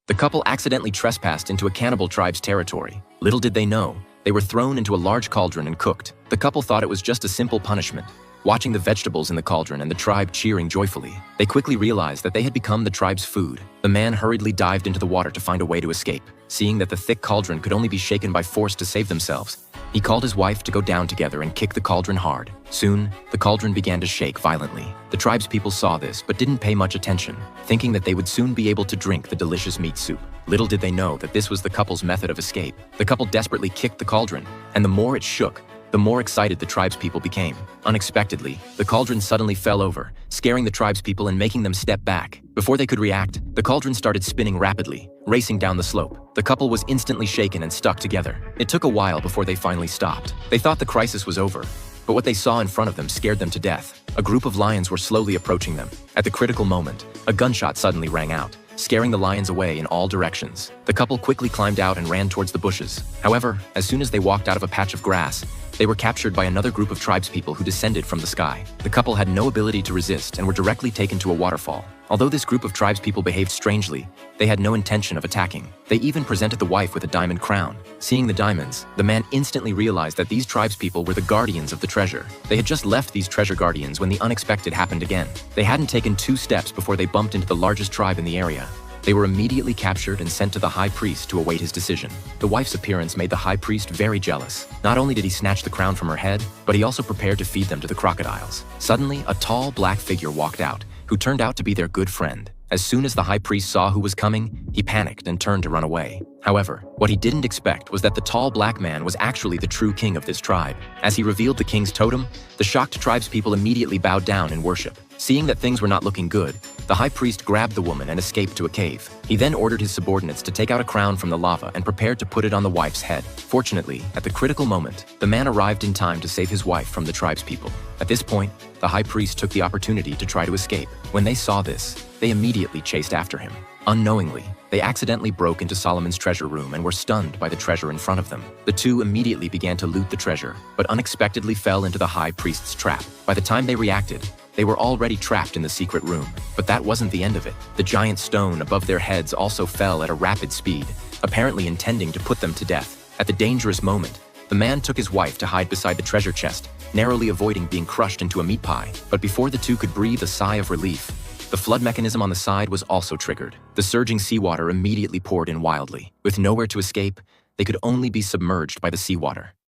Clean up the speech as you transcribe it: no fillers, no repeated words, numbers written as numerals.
The couple accidentally trespassed into a cannibal tribe's territory. Little did they know, they were thrown into a large cauldron and cooked. The couple thought it was just a simple punishment. Watching the vegetables in the cauldron and the tribe cheering joyfully, they quickly realized that they had become the tribe's food. The man hurriedly dived into the water to find a way to escape. Seeing that the thick cauldron could only be shaken by force to save themselves, he called his wife to go down together and kick the cauldron hard. Soon, the cauldron began to shake violently. The tribe's people saw this but didn't pay much attention, thinking that they would soon be able to drink the delicious meat soup. Little did they know that this was the couple's method of escape. The couple desperately kicked the cauldron, and the more it shook, the more excited the tribespeople became. Unexpectedly, the cauldron suddenly fell over, scaring the tribespeople and making them step back. Before they could react, the cauldron started spinning rapidly, racing down the slope. The couple was instantly shaken and stuck together. It took a while before they finally stopped. They thought the crisis was over, but what they saw in front of them scared them to death. A group of lions were slowly approaching them. At the critical moment, a gunshot suddenly rang out, scaring the lions away in all directions. The couple quickly climbed out and ran towards the bushes. However, as soon as they walked out of a patch of grass, they were captured by another group of tribespeople who descended from the sky. The couple had no ability to resist and were directly taken to a waterfall. Although this group of tribespeople behaved strangely, they had no intention of attacking. They even presented the wife with a diamond crown. Seeing the diamonds, the man instantly realized that these tribespeople were the guardians of the treasure. They had just left these treasure guardians when the unexpected happened again. They hadn't taken 2 steps before they bumped into the largest tribe in the area. They were immediately captured and sent to the high priest to await his decision. The wife's appearance made the high priest very jealous. Not only did he snatch the crown from her head, but he also prepared to feed them to the crocodiles. Suddenly, a tall black figure walked out, who turned out to be their good friend. As soon as the high priest saw who was coming, he panicked and turned to run away. However, what he didn't expect was that the tall black man was actually the true king of this tribe. As he revealed the king's totem, the shocked tribespeople immediately bowed down in worship. Seeing that things were not looking good, the high priest grabbed the woman and escaped to a cave. He then ordered his subordinates to take out a crown from the lava and prepared to put it on the wife's head. Fortunately, at the critical moment, the man arrived in time to save his wife from the tribespeople. At this point, the high priest took the opportunity to try to escape. When they saw this, they immediately chased after him. Unknowingly, they accidentally broke into Solomon's treasure room and were stunned by the treasure in front of them. The two immediately began to loot the treasure, but unexpectedly fell into the high priest's trap. By the time they reacted, they were already trapped in the secret room. But that wasn't the end of it. The giant stone above their heads also fell at a rapid speed, apparently intending to put them to death. At the dangerous moment, the man took his wife to hide beside the treasure chest, narrowly avoiding being crushed into a meat pie. But before the two could breathe a sigh of relief, the flood mechanism on the side was also triggered. The surging seawater immediately poured in wildly. With nowhere to escape, they could only be submerged by the seawater.